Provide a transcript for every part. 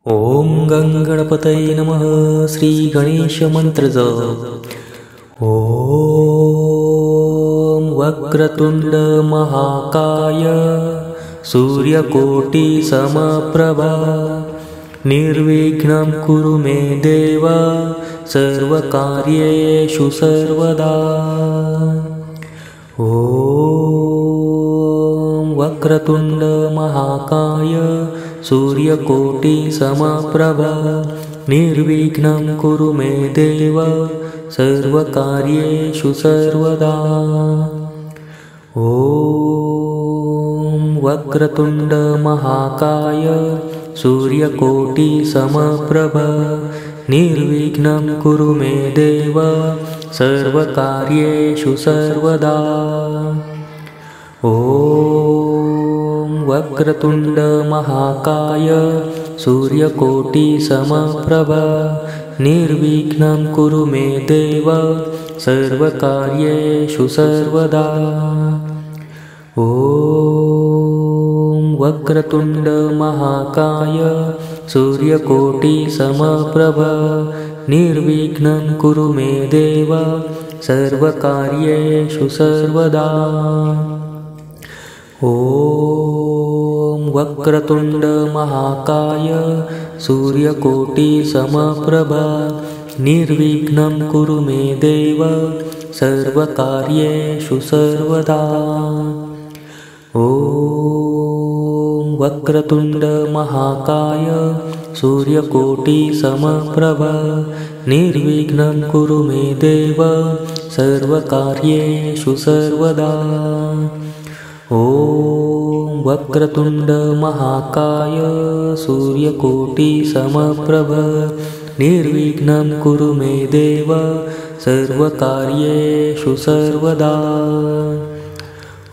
ओम गंगणपतये नमः। श्री गणेश मंत्र जप। ओम वक्रतुंड महाकाय सूर्यकोटि समप्रभा निर्विघ्नं कुरु मे देव सर्वकार्येषु सर्वदा। ओम वक्रतुंड महाकाय सूर्यकोटि समप्रभा निर्विघ्नं कुरु मे देव सर्वकार्येषु सर्वदा। ओम वक्रतुंड महाकाय सूर्यकोटि समप्रभा निर्विघ्नं कुरु मे देव सर्वकार्येषु सर्वदा। ओम वक्रतुंड महाकाय सूर्यकोटि समप्रभा निर्विघ्नं कुरु मे देव सर्वकार्येषु सर्वदा। ओम वक्रतुंड महाकाय सूर्यकोटि समप्रभा निर्विघ्नं कुरु मे देव सर्वकार्येषु सर्वदा। ओम वक्रतुंड महाकाय सूर्यकोटि समप्रभा निर्विघ्नं कुरु मे देव सर्वकार्येषु सर्वदा। ओम वक्रतुंड महाकाय सूर्यकोटि समप्रभा निर्विघ्नं कुरु मे देव सर्वकार्येषु सर्वदा। ओम वक्रतुंड महाकाय सूर्यकोटि समप्रभा निर्विघ्नं कुरु मे देव सर्वकार्येषु सर्वदा।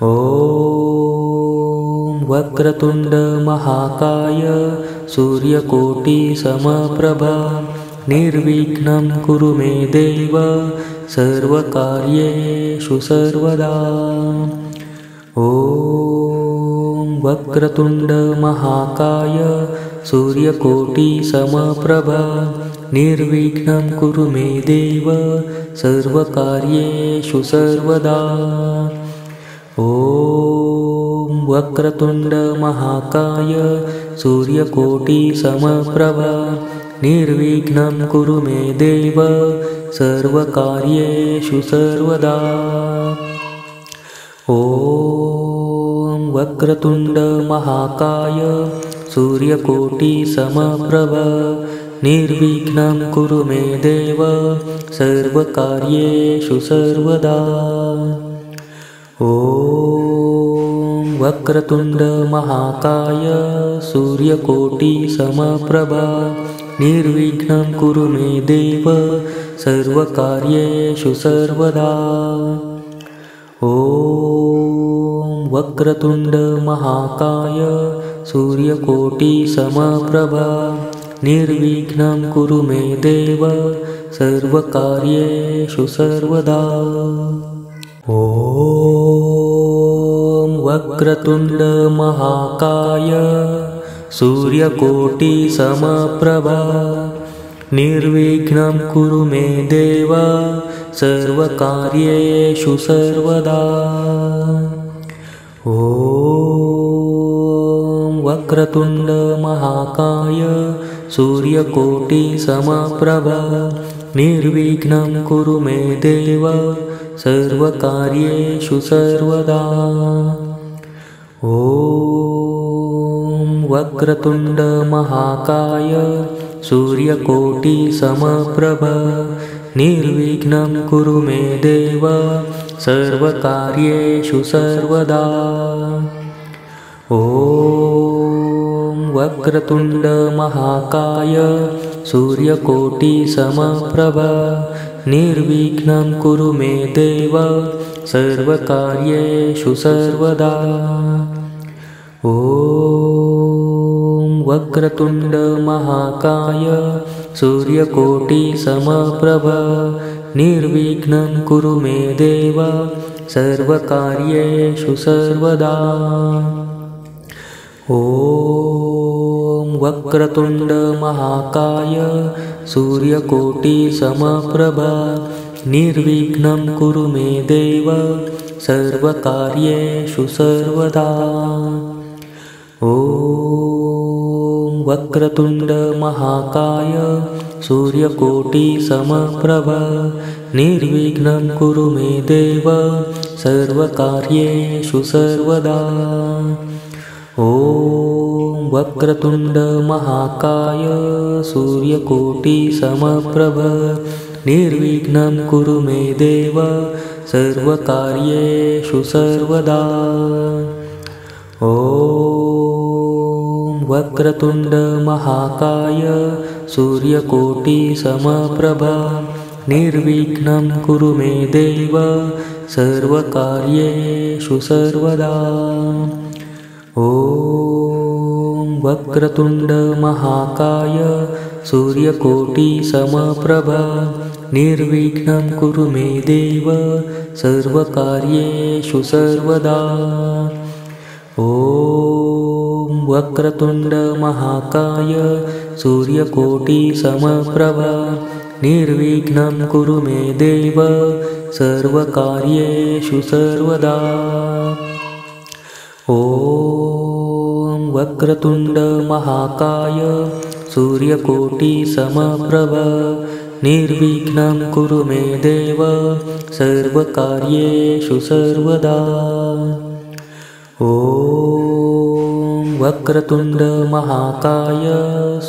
ओम वक्रतुंड महाकाय सूर्यकोटि समप्रभा निर्विघ्नं कुरु मे देव सर्वकार्येषु सर्वदा। ओम वक्रतुंड महाकाय सूर्यकोटि समप्रभा निर्विघ्नं कुरु मे देव सर्वकार्येषु सर्वदा। ओम वक्रतुंड महाकाय सूर्यकोटि समप्रभा निर्विघ्नं कुरु मे देव सर्वकार्येषु सर्वदा। ओम वक्रतुंड महाकाय सूर्यकोटि समप्रभा निर्विघ्नं कुरु मे देव सर्वकार्येषु सर्वदा। ओम वक्रतुंड महाकाय सूर्यकोटि समप्रभा निर्विघ्नं कुरु मे देव सर्वकार्येषु सर्वदा। ओम वक्रतुंड महाकाय सूर्यकोटि समप्रभा निर्विघ्नं कुरु मे देव सर्वकार्येषु सर्वदा। ओम वक्रतुंड महाकाय सूर्यकोटि समप्रभा निर्विघ्नं कुरु मे देव सर्वकार्येषु सर्वदा। ओम वक्रतुंड महाकाय सूर्यकोटि समप्रभा निर्विघ्नं कुरु मे देव सर्वकार्येषु सर्वदा। ओम वक्रतुंड महाकाय सूर्यकोटि समप्रभा निर्विघ्नं कुरु मे देव सर्वकार्येषु सर्वदा। ओम वक्रतुंड महाकाय सूर्यकोटि समप्रभा निर्विघ्नं कुरु मे देव सर्वकार्येषु सर्वदा। ओम वक्रतुंड महाकाय सूर्यकोटि समप्रभा निर्विघ्नं कुरु मे देव सर्वकार्येषु सर्वदा। ओम वक्रतुंड महाकाय सूर्यकोटिसमप्रभा निर्विघ्नं कुरु मे देव सर्वकार्येषु सर्वदा। ॐ वक्रतुंड महाकाय सूर्यकोटिसमप्रभा निर्विघ्नं कुरु मे देव सर्वकार्येषु सर्वदा। ॐ वक्रतुंड महाकाय सूर्यकोटिसमप्रभा निर्विघ्नं कुरु मे देव सर्वकार्येषु सर्वदा। ॐ वक्रतुंड महाकाय सूर्यकोटिसमप्रभा निर्विघ्नं कुरु मे देव सर्वकार्येषु सर्वदा। ॐ वक्रतुंड महाकाय सूर्यकोटिसमप्रभा निर्विघ्नं कुरु मे देव सर्वकार्येषु सर्वदा। ॐ वक्रतुंड महाकाय सूर्यकोटिसमप्रभा निर्विघ्नं कुरु मे देव सर्वकार्येषु सर्वदा। ॐ वक्रतुंड महाकाय सूर्यकोटिसमप्रभा निर्विघ्नं कुरु मे देव सर्वकार्येषु सर्वदा। ॐ वक्रतुंड महाकाय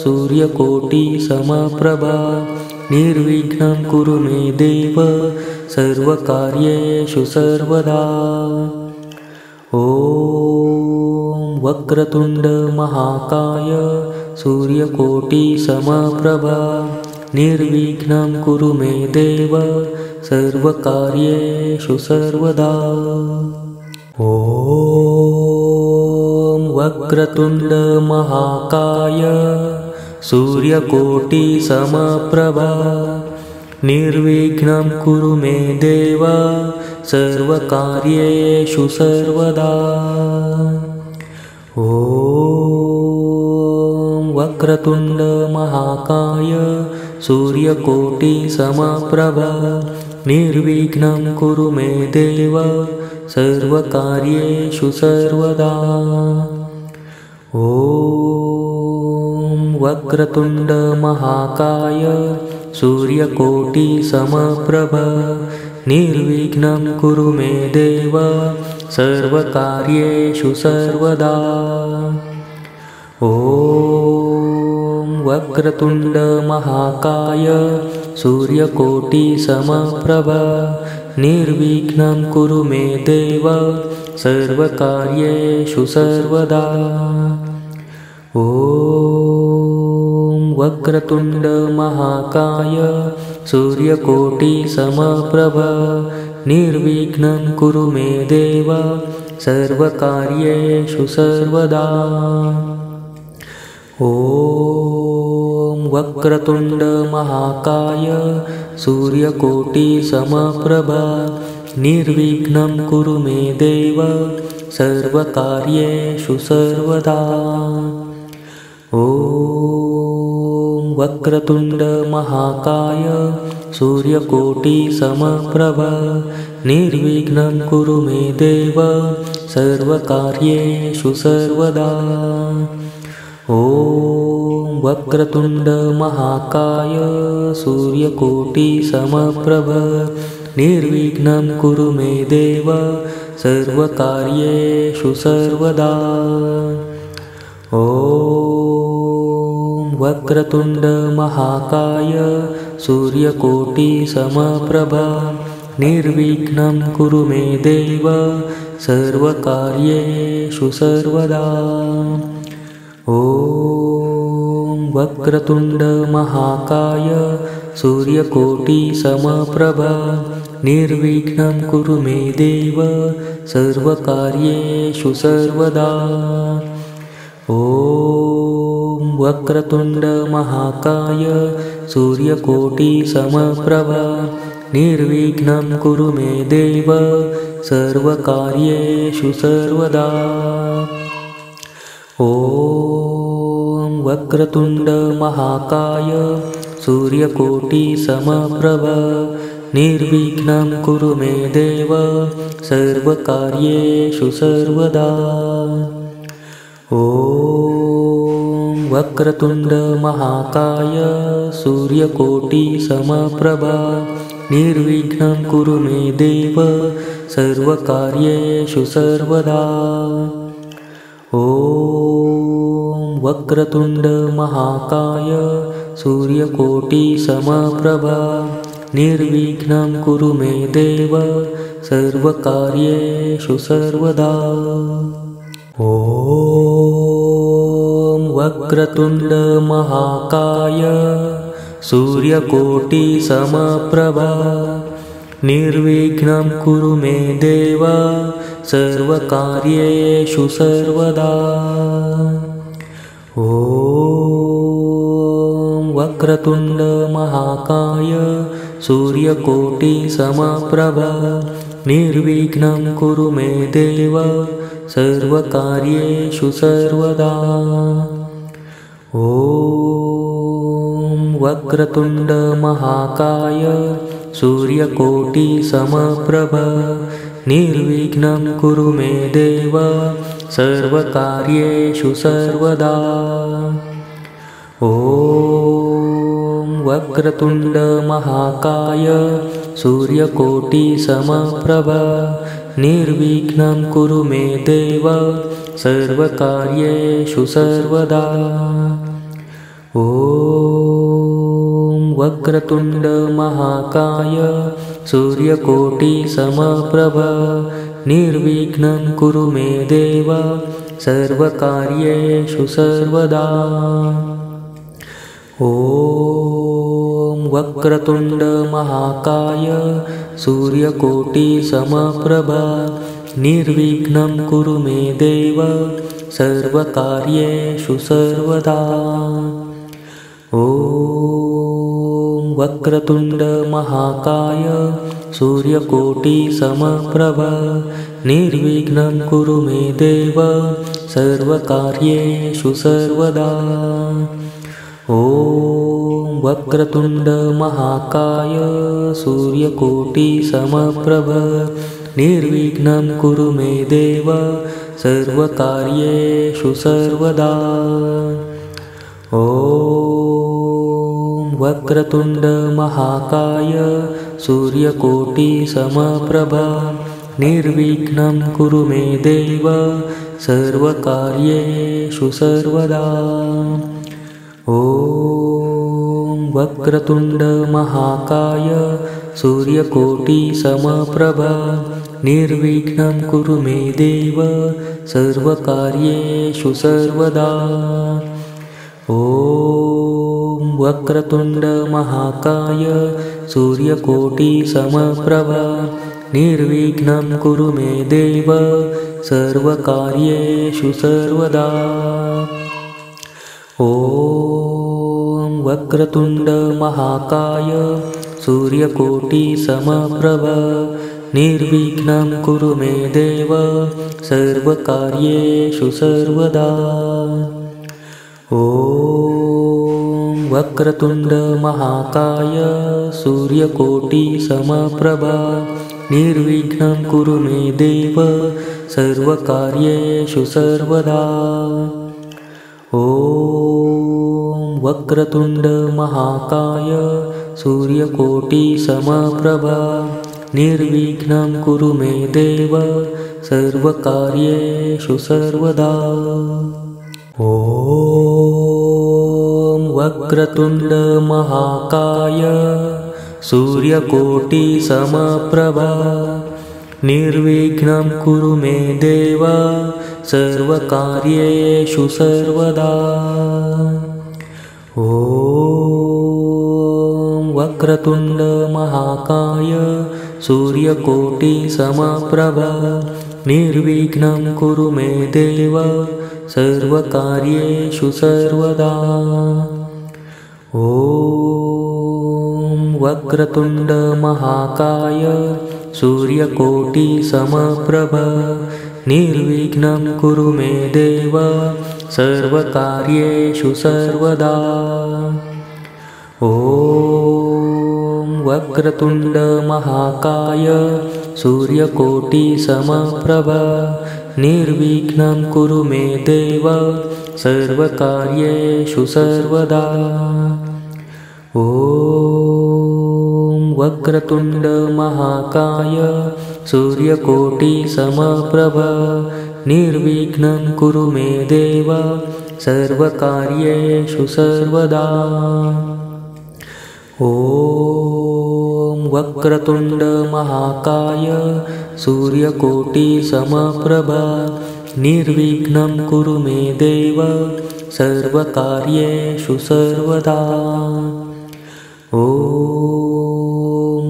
सूर्यकोटिसमप्रभा निर्विघ्नं कुरु मे देव सर्वकार्येषु सर्वदा। ॐ वक्रतुंड महाकाय सूर्यकोटिसमप्रभा निर्विघ्नं कुरु मे देव सर्वकार्येषु सर्वदा। ॐ वक्रतुंड महाकाय सूर्यकोटिसमप्रभा निर्विघ्नं कुरु मे देव सर्वकार्येषु सर्वदा। ॐ वक्रतुंड महाकाय सूर्यकोटिसमप्रभा निर्विघ्नं कुरु मे देव सर्वकार्येषु सर्वदा। ॐ वक्रतुंड महाकाय सूर्यकोटिसमप्रभा निर्विघ्नं कुरु मे देव सर्वकार्येषु सर्वदा। ॐ वक्रतुंड महाकाय सूर्यकोटिसमप्रभा निर्विघ्नं कुरु मे देव सर्वकार्येषु सर्वदा। ॐ वक्रतुंड महाकाय सूर्यकोटिसमप्रभा निर्विघ्नं कुरु मे देव सर्वकार्येषु सर्वदा। ॐ वक्रतुंड महाकाय सूर्यकोटिसमप्रभा निर्विघ्नं कुरु मे देव सर्वकार्येषु सर्वदा। ॐ वक्रतुंड महाकाय सूर्यकोटिसमप्रभा निर्विघ्नं कुरु मे देव सर्वकार्येषु सर्वदा। ॐ वक्रतुंड महाकाय सूर्यकोटिसमप्रभा निर्विघ्नं कुरु मे देव सर्वकार्येषु सर्वदा। ॐ वक्रतुंड महाकाय सूर्यकोटिसमप्रभा निर्विघ्नं कुरु मे देव सर्वकार्येषु सर्वदा। ॐ वक्रतुंड महाकाय सूर्यकोटिसमप्रभा निर्विघ्नं कुरु मे देव सर्वकार्येषु सर्वदा। ॐ वक्रतुंड महाकाय सूर्यकोटिसमप्रभा निर्विघ्नं कुरु मे देव सर्वकार्येषु सर्वदा। ॐ वक्रतुंड महाकाय सूर्यकोटिसमप्रभ निर्विघ्नं कुरु मे देव सर्वकार्येषु सर्वदा। ॐ वक्रतुंड महाकाय सूर्यकोटिसमप्रभ निर्विघ्नं कुरु मे देव सर्वकार्येषु सर्वदा। ॐ वक्रतुंड महाकाय सूर्यकोटिसमप्रभ निर्विघ्नं कुरु मे देव सर्वकार्येषु सर्वदा। ॐ वक्रतुंड महाकाय सूर्यकोटिसमप्रभ निर्विघ्नं कुरु मे देव सर्वकार्येषु सर्वदा। ॐ वक्रतुंड महाकाय सूर्यकोटिसमप्रभ निर्विघ्नं कुरु मे देव सर्वकार्येषु सर्वदा। ॐ वक्रतुंड महाकाय सूर्यकोटिसमप्रभ निर्विघ्नं कुरु मे देव सर्वकार्येषु सर्वदा। ॐ वक्रतुंड महाकाय सूर्यकोटिसमप्रभ निर्विघ्नं कुरु मे देव सर्वकार्येषु सर्वदा। ॐ वक्रतुंड महाकाय सूर्यकोटिसमप्रभ निर्विघ्नं कुरु मे देव सर्वकार्येषु सर्वदा। ॐ वक्रतुंड महाकाय सूर्यकोटिसमप्रभ निर्विघ्नं कुरु मे देव सर्वकार्येषु सर्वदा। ॐ वक्रतुंड महाकाय सूर्यकोटिसमप्रभ निर्विघ्नं कुरु मे देव सर्वकार्येषु सर्वदा। ॐ वक्रतुंड महाकाय सूर्यकोटिसमप्रभ निर्विघ्नं कुरु मे देव सर्वकार्येषु सर्वदा। ॐ वक्रतुंड महाकाय सूर्यकोटिसमप्रभ निर्विघ्नं कुरु मे देव सर्वकार्येषु सर्वदा। ॐ वक्रतुंड महाकाय सूर्यकोटिसमप्रभ निर्विघ्नं कुरु मे देव सर्वकार्येषु सर्वदा। ॐ वक्रतुंड महाकाय सूर्यकोटिसमप्रभ निर्विघ्नं कुरु मे देव सर्वकार्येषु सर्वदा। ॐ वक्रतुंड महाकाय सूर्यकोटिसमप्रभ निर्विघ्नं कुरु मे देव सर्वकार्येषु सर्वदा। ॐ वक्रतुंड महाकाय सूर्यकोटिसमप्रभ निर्विघ्नं कुरु मे देव सर्वकार्येषु सर्वदा। ॐ वक्रतुंड महाकाय सूर्यकोटिसमप्रभ निर्विघ्नं कुरु मे देव सर्वकार्येषु सर्वदा। ॐ वक्रतुंड महाकाय सूर्यकोटिसमप्रभ निर्विघ्नं कुरु मे देव सर्वकार्येषु सर्वदा। ॐ वक्रतुंड महाकाय सूर्यकोटिसमप्रभ निर्विघ्नं कुरु मे देव सर्वकार्येषु सर्वदा। ॐ वक्रतुंड महाकाय सूर्यकोटिसमप्रभ निर्विघ्नं कुरु मे देव सर्वकार्येषु सर्वदा। ॐ वक्रतुण्ड महाकाय सूर्यकोटिसमप्रभ निर्विघ्नं कुरु मे देव सर्वकार्येषु सर्वदा। ॐ वक्रतुण्ड महाकाय सूर्यकोटिसमप्रभ निर्विघ्नं कुरु मे देव सर्वकार्येषु सर्वदा। ॐ वक्रतुण्ड महाकाय सूर्यकोटिसमप्रभ निर्विघ्नं कुरु मे देव सर्वकार्येषु सर्वदा। ॐ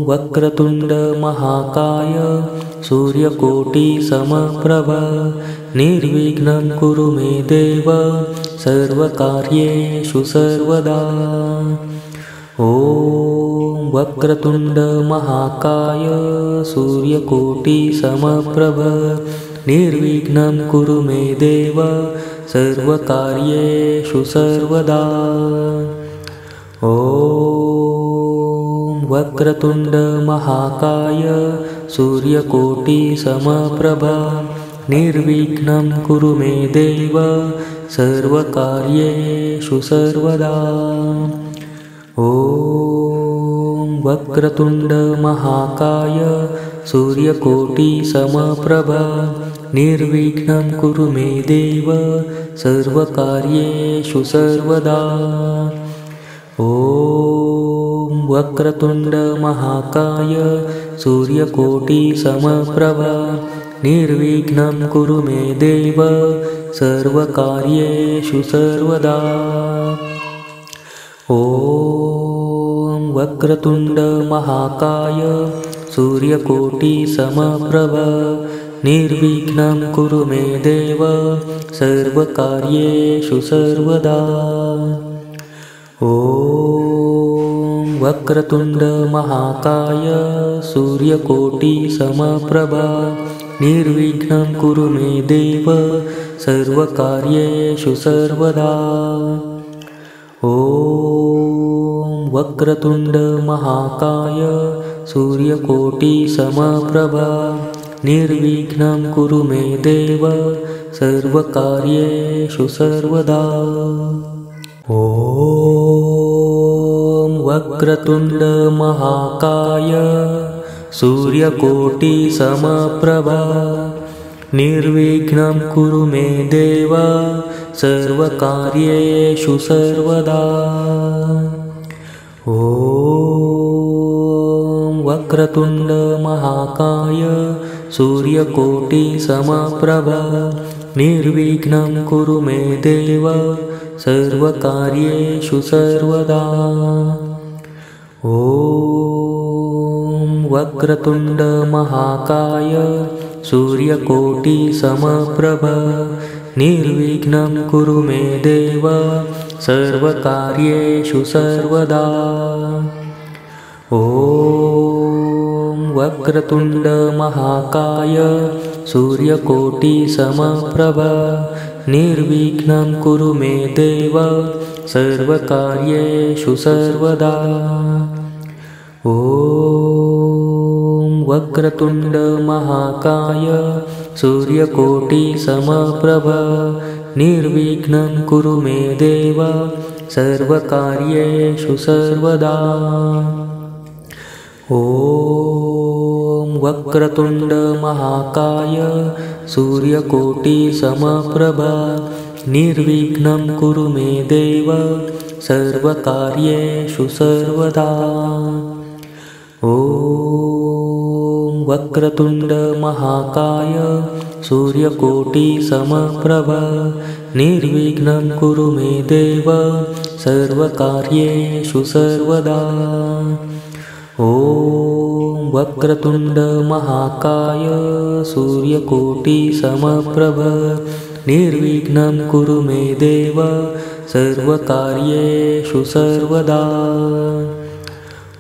वक्रतुण्ड महाकाय सूर्यकोटिसमप्रभ निर्विघ्नं कुरु मे देव सर्वकार्येषु सर्वदा। ॐ वक्रतुण्ड महाकाय सूर्यकोटिसमप्रभ निर्विघ्नं कुरु मे देव सर्वकार्येषु सर्वदा। ॐ वक्रतुण्ड महाकाय सूर्यकोटिसमप्रभ निर्विघ्नं कुरु मे देव सर्वकार्येषु सर्वदा। ॐ वक्रतुण्ड महाकाय सूर्यकोटिसमप्रभ निर्विघ्नं कुरु मे देव सर्वकार्येषु सर्वदा। ॐ वक्रतुण्ड महाकाय सूर्यकोटिसमप्रभ निर्विघ्नं कुरु मे देव सर्वकार्येषु सर्वदा। ॐ वक्रतुण्ड महाकाय सूर्यकोटिसमप्रभ निर्विघ्नं कुरु मे देव सर्वकार्येषु सर्वदा। ॐ वक्रतुण्ड महाकाय सूर्यकोटिसमप्रभ निर्विघ्नं कुरु मे देव सर्वकार्येषु सर्वदा। ॐ वक्रतुण्ड महाकाय सूर्यकोटिसमप्रभ निर्विघ्नं कुरु मे देव सर्वकार्येषु सर्वदा। ॐ वक्रतुण्ड महाकाय सूर्यकोटिसमप्रभ निर्विघ्नं कुरु मे देव सर्वकार्येषु सर्वदा। ॐ वक्रतुण्ड महाकाय सूर्यकोटिसमप्रभ निर्विघ्नं कुरु मे देव सर्वकार्येषु सर्वदा। ॐ वक्रतुण्ड महाकाय सूर्यकोटिसमप्रभ निर्विघ्नं कुरु मे देव सर्वकार्येषु सर्वदा। ॐ वक्रतुण्ड महाकाय सूर्यकोटिसमप्रभ निर्विघ्नं कुरु मे देव सर्वकार्येषु सर्वदा। ॐ वक्रतुण्ड महाकाय सूर्यकोटिसमप्रभ निर्विघ्नं कुरु मे देव सर्वकार्येषु सर्वदा। ॐ वक्रतुण्ड महाकाय सूर्यकोटिसमप्रभ निर्विघ्नं कुरु मे देव सर्वकार्येषु सर्वदा। ॐ वक्रतुण्ड महाकाय सूर्यकोटिसमप्रभ निर्विघ्नं कुरु मे देव सर्वकार्येषु सर्वदा। ॐ वक्रतुण्ड महाकाय सूर्यकोटिसमप्रभ निर्विघ्नं कुरु मे देव सर्वकार्येषु सर्वदा।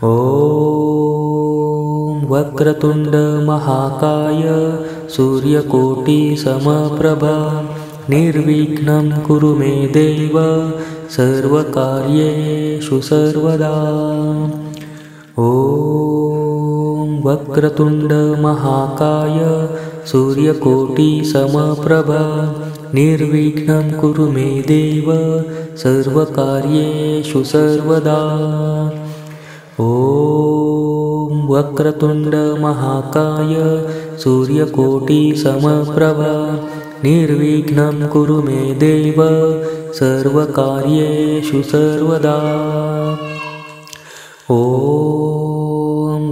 ॐ वक्रतुण्ड महाकाय सूर्यकोटिसमप्रभा निर्विघ्नं कुरु मे देव सर्वकार्येषु सर्वदा। ॐ वक्रतुण्ड महाकाय सूर्यकोटिसमप्रभा निर्विघ्नं कुरु मे देव सर्वकार्येषु सर्वदा। ॐ वक्रतुण्ड महाकाय सूर्यकोटिसमप्रभा निर्विघ्नं कुरु मे देव सर्वकार्येषु सर्वदा। ॐ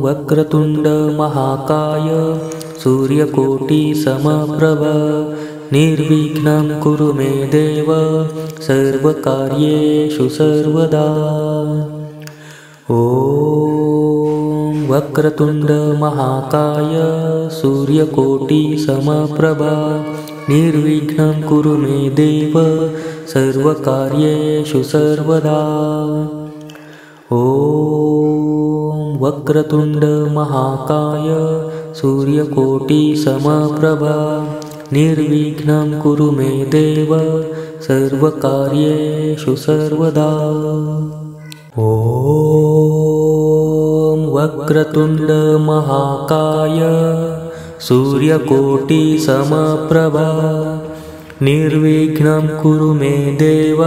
वक्रतुण्ड महाकाय सूर्यकोटिसमप्रभा निर्विघ्नं कुरु मे देव सर्वकार्येषु सर्वदा। ॐ वक्रतुण्ड महाकाय सूर्यकोटिसमप्रभा निर्विघ्नं कुरु मे देव सर्वकार्येषु सर्वदा। ॐ वक्रतुण्ड महाकाय सूर्यकोटिसमप्रभा निर्विघ्नं कुरु मे देव सर्वकार्येषु सर्वदा। ॐ वक्रतुण्ड महाकाय सूर्यकोटिसमप्रभा निर्विघ्नं कुरु मे देव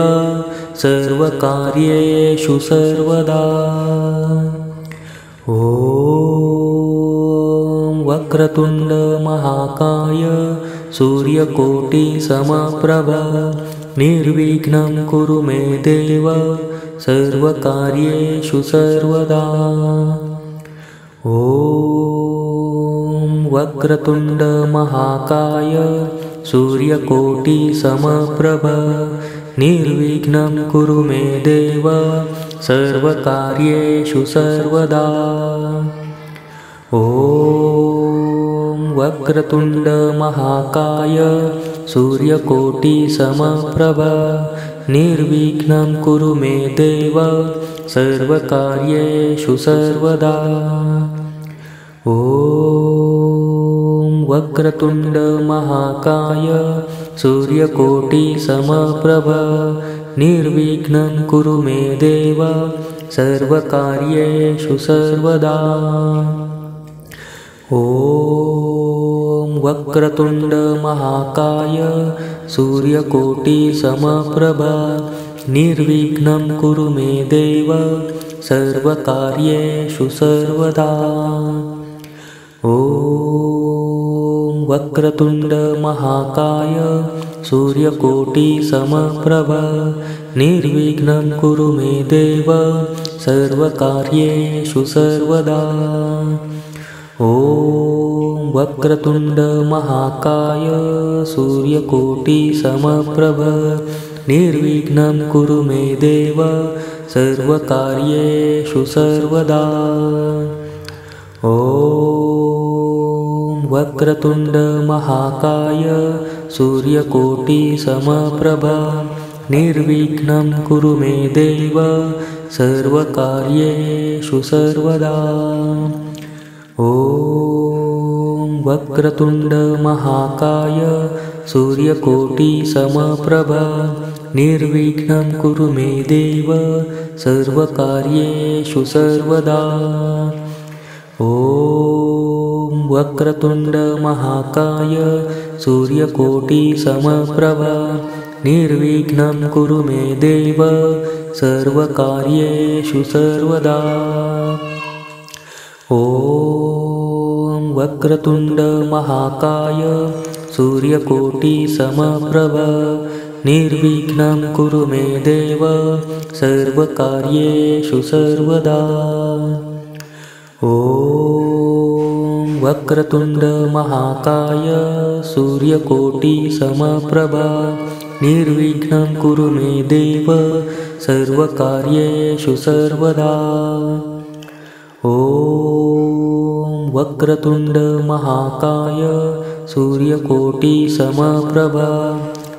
सर्वकार्येषु सर्वदा। ॐ वक्रतुण्ड महाकाय सूर्यकोटिसमप्रभा निर्विघ्नं कुरु मे देव सर्वकार्येषु सर्वदा। ॐ वक्रतुण्ड महाकाय सूर्यकोटिसमप्रभा निर्विघ्नं कुरु मे देव सर्वकार्येषु सर्वदा। ॐ वक्रतुण्ड महाकाय सूर्यकोटिसमप्रभा निर्विघ्नं कुरु मे देव सर्वकार्येषु सर्वदा। ॐ वक्रतुण्ड महाकाय सूर्यकोटिसमप्रभा निर्विघ्नं कुरु मे देव सर्वकार्येषु सर्वदा। ॐ वक्रतुण्ड महाकाय सूर्यकोटिसमप्रभा निर्विघ्नं कुरु मे देव सर्वकार्येषु सर्वदा। ॐ वक्रतुण्ड महाकाय सूर्यकोटिसमप्रभा निर्विघ्नं कुरु मे देव सर्वकार्येषु सर्वदा। ॐ वक्रतुण्ड महाकाय सूर्यकोटिसमप्रभा निर्विघ्नं कुरु मे देव सर्वकार्येषु सर्वदा। ॐ वक्रतुण्ड महाकाय सूर्यकोटिसमप्रभा निर्विघ्नं कुरु मे देव सर्वकार्येषु सर्वदा। ॐ वक्रतुण्ड महाकाय सूर्यकोटिसमप्रभा निर्विघ्नं कुरु मे देव सर्वकार्येषु सर्वदा। ॐ वक्रतुण्ड महाकाय सूर्यकोटिसमप्रभा निर्विघ्नं कुरु मे देव सर्वकार्येषु सर्वदा। ॐ वक्रतुण्ड महाकाय सूर्यकोटिसमप्रभा निर्विघ्नं कुरु मे देव सर्वकार्येषु सर्वदा। ॐ वक्रतुण्ड महाकाय सूर्यकोटिसमप्रभा निर्विघ्नं कुरु मे देव सर्वकार्येषु सर्वदा। ॐ वक्रतुण्ड महाकाय सूर्यकोटिसमप्रभा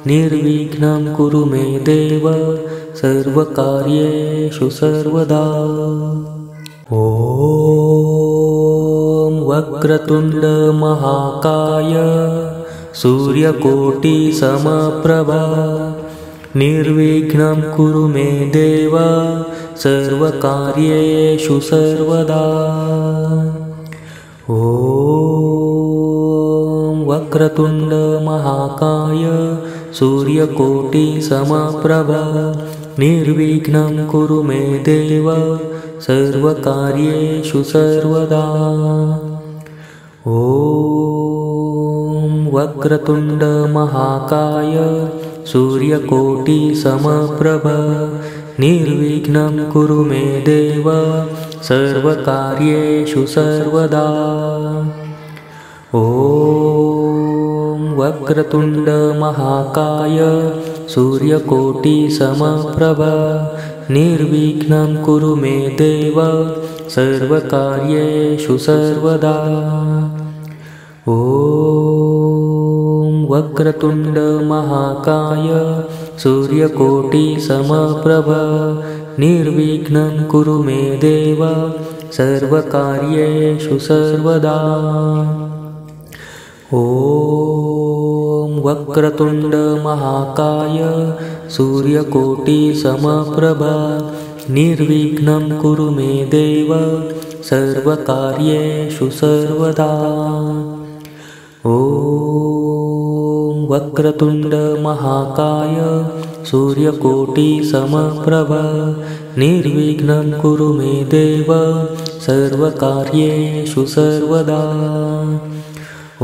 निर्विघ्नं कुरु मे देव सर्वकार्येषु सर्वदा। ॐ वक्रतुण्ड महाकाय सूर्यकोटिसमप्रभा निर्विघ्नं कुरु मे देव सर्वकार्येषु सर्वदा। ॐ वक्रतुण्ड महाकाय सूर्यकोटिसमप्रभा निर्विघ्नं कुरु मे देव सर्वकार्येषु सर्वदा। ॐ वक्रतुण्ड महाकाय सूर्यकोटिसमप्रभा निर्विघ्नं कुरु मे देव सर्वकार्येषु सर्वदा। ॐ वक्रतुण्ड महाकाय सूर्यकोटिसमप्रभा निर्विघ्नं कुरु मे देव सर्वकार्येषु सर्वदा। ॐ वक्रतुण्ड महाकाय सूर्यकोटिसमप्रभा निर्विघ्नं कुरु मे देव सर्वकार्येषु सर्वदा। ॐ वक्रतुण्ड महाकाय सूर्यकोटिसमप्रभा निर्विघ्नं कुरु मे देव सर्वकार्येषु सर्वदा। ॐ वक्रतुण्ड महाकाय सूर्यकोटिसमप्रभा निर्विघ्नं कुरु मे देव सर्वकार्येषु सर्वदा। ॐ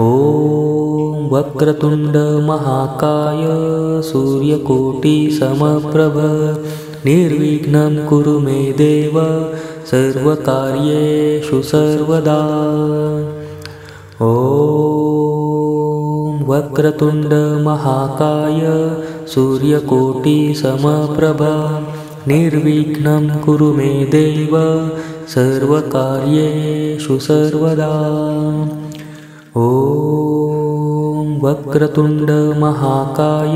वक्रतुण्ड महाकाय सूर्यकोटिसमप्रभा निर्विघ्नं कुरु मे देव सर्वकार्येषु सर्वदा। ॐ वक्रतुण्ड महाकाय सूर्यकोटिसमप्रभा निर्विघ्नं कुरु मे देव सर्वकार्येषु सर्वदा। ॐ वक्रतुण्ड महाकाय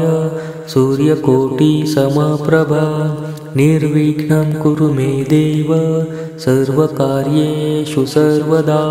सूर्यकोटिसमप्रभा निर्विघ्नं कुरु मे देव सर्वकार्येषु सर्वदा।